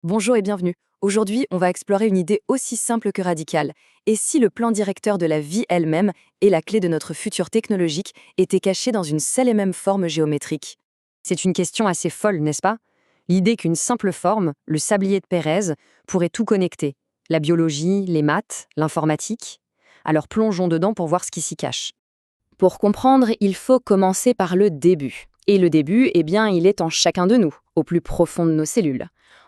Bonjour et bienvenue. Aujourd'hui, on va explorer une idée aussi simple que radicale. Et si le plan directeur de la vie elle-même et la clé de notre futur technologique étaient cachés dans une seule et même forme géométrique? C'est une question assez folle, n'est-ce pas? L'idée qu'une simple forme, le sablier de Pérez, pourrait tout connecter. La biologie, les maths, l'informatique. Alors plongeons dedans pour voir ce qui s'y cache. Pour comprendre, il faut commencer par le début. Et le début, eh bien, il est en chacun de nous, au plus profond de nos cellules.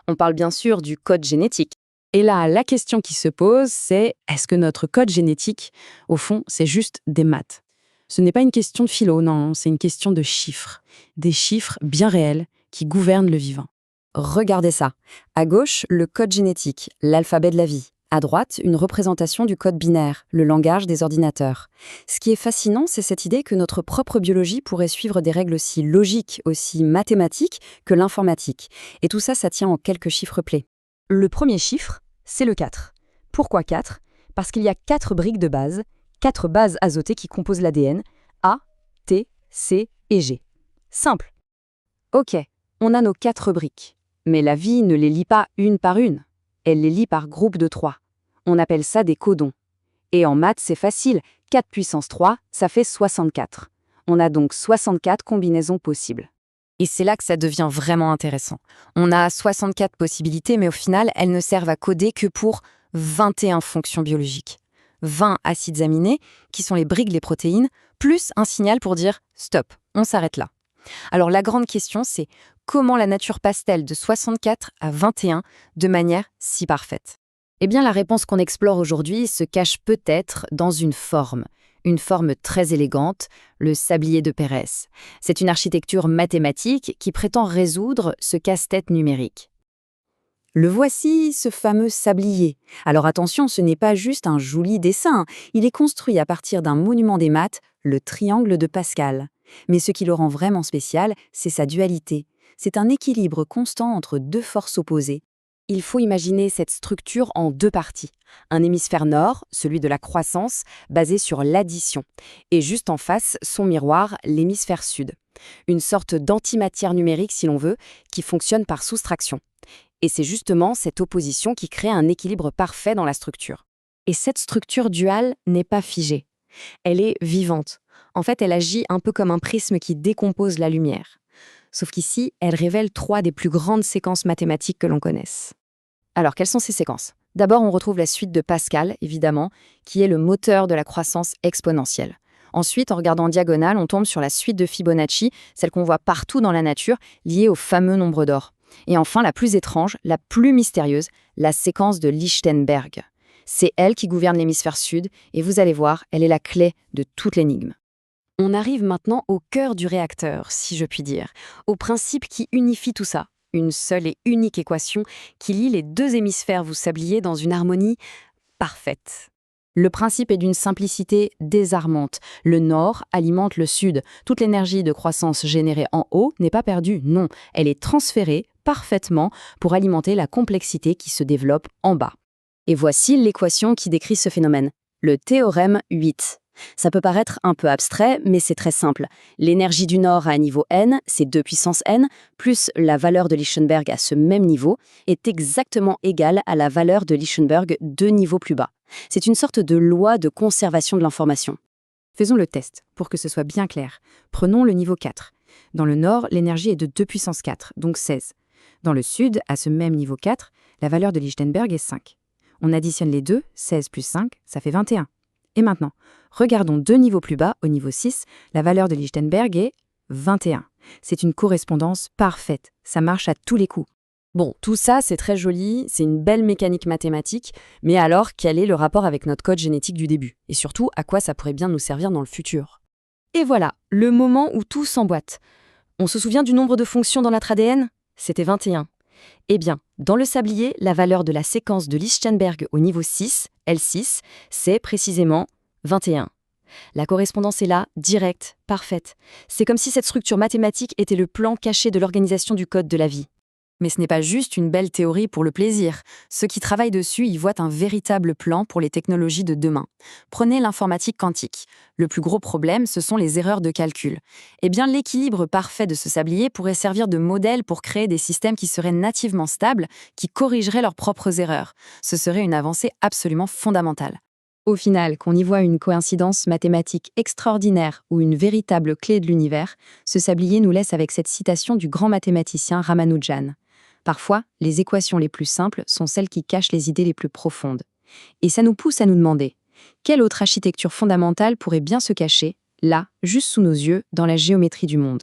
On parle bien sûr du code génétique. Et là, la question qui se pose, c'est est-ce que notre code génétique, au fond, c'est juste des maths? Ce n'est pas une question de philo, non, c'est une question de chiffres. Des chiffres bien réels qui gouvernent le vivant. Regardez ça. À gauche, le code génétique, l'alphabet de la vie. À droite, une représentation du code binaire, le langage des ordinateurs. Ce qui est fascinant, c'est cette idée que notre propre biologie pourrait suivre des règles aussi logiques, aussi mathématiques que l'informatique. Et tout ça, ça tient en quelques chiffres clés. Le premier chiffre, c'est le 4. Pourquoi 4? Parce qu'il y a 4 briques de base, 4 bases azotées qui composent l'ADN, A, T, C et G. Simple. Ok, on a nos 4 briques. Mais la vie ne les lie pas une par une. Elle les lie par groupe de 3. On appelle ça des codons. Et en maths, c'est facile. 4 puissance 3, ça fait 64. On a donc 64 combinaisons possibles. Et c'est là que ça devient vraiment intéressant. On a 64 possibilités, mais au final, elles ne servent à coder que pour 21 fonctions biologiques. 20 acides aminés, qui sont les briques des protéines, plus un signal pour dire « stop, on s'arrête là ». Alors la grande question, c'est comment la nature passe-t-elle de 64 à 21 de manière si parfaite? Eh bien, la réponse qu'on explore aujourd'hui se cache peut-être dans une forme très élégante, le sablier de Pérez. C'est une architecture mathématique qui prétend résoudre ce casse-tête numérique. Le voici, ce fameux sablier. Alors attention, ce n'est pas juste un joli dessin, il est construit à partir d'un monument des maths, le triangle de Pascal. Mais ce qui le rend vraiment spécial, c'est sa dualité. C'est un équilibre constant entre deux forces opposées. Il faut imaginer cette structure en deux parties. Un hémisphère nord, celui de la croissance, basé sur l'addition. Et juste en face, son miroir, l'hémisphère sud. Une sorte d'antimatière numérique, si l'on veut, qui fonctionne par soustraction. Et c'est justement cette opposition qui crée un équilibre parfait dans la structure. Et cette structure duale n'est pas figée. Elle est vivante. En fait, elle agit un peu comme un prisme qui décompose la lumière. Sauf qu'ici, elle révèle 3 des plus grandes séquences mathématiques que l'on connaisse. Alors, quelles sont ces séquences? D'abord, on retrouve la suite de Pascal, évidemment, qui est le moteur de la croissance exponentielle. Ensuite, en regardant en diagonale, on tombe sur la suite de Fibonacci, celle qu'on voit partout dans la nature, liée au fameux nombre d'or. Et enfin, la plus étrange, la plus mystérieuse, la séquence de Lichtenberg. C'est elle qui gouverne l'hémisphère sud, et vous allez voir, elle est la clé de toute l'énigme. On arrive maintenant au cœur du réacteur, si je puis dire, au principe qui unifie tout ça. Une seule et unique équation qui lie les deux hémisphères vous sabliez dans une harmonie parfaite. Le principe est d'une simplicité désarmante. Le nord alimente le sud. Toute l'énergie de croissance générée en haut n'est pas perdue, non. Elle est transférée parfaitement pour alimenter la complexité qui se développe en bas. Et voici l'équation qui décrit ce phénomène. Le théorème 8. Ça peut paraître un peu abstrait, mais c'est très simple. L'énergie du nord à un niveau n, c'est 2 puissance n, plus la valeur de Lichtenberg à ce même niveau, est exactement égale à la valeur de Lichtenberg 2 niveaux plus bas. C'est une sorte de loi de conservation de l'information. Faisons le test, pour que ce soit bien clair. Prenons le niveau 4. Dans le nord, l'énergie est de 2 puissance 4, donc 16. Dans le sud, à ce même niveau 4, la valeur de Lichtenberg est 5. On additionne les deux, 16 plus 5, ça fait 21. Et maintenant, regardons 2 niveaux plus bas, au niveau 6, la valeur de Lichtenberg est 21. C'est une correspondance parfaite, ça marche à tous les coups. Bon, tout ça, c'est très joli, c'est une belle mécanique mathématique, mais alors, quel est le rapport avec notre code génétique du début? Et surtout, à quoi ça pourrait bien nous servir dans le futur? Et voilà, le moment où tout s'emboîte. On se souvient du nombre de fonctions dans notre ADN? C'était 21. Eh bien, dans le sablier, la valeur de la séquence de Lichtenberg au niveau 6, L6, c'est précisément 21. La correspondance est là, directe, parfaite. C'est comme si cette structure mathématique était le plan caché de l'organisation du code de la vie. Mais ce n'est pas juste une belle théorie pour le plaisir. Ceux qui travaillent dessus y voient un véritable plan pour les technologies de demain. Prenez l'informatique quantique. Le plus gros problème, ce sont les erreurs de calcul. Eh bien, l'équilibre parfait de ce sablier pourrait servir de modèle pour créer des systèmes qui seraient nativement stables, qui corrigeraient leurs propres erreurs. Ce serait une avancée absolument fondamentale. Au final, qu'on y voit une coïncidence mathématique extraordinaire ou une véritable clé de l'univers, ce sablier nous laisse avec cette citation du grand mathématicien Ramanujan. Parfois, les équations les plus simples sont celles qui cachent les idées les plus profondes. Et ça nous pousse à nous demander, quelle autre architecture fondamentale pourrait bien se cacher, là, juste sous nos yeux, dans la géométrie du monde ?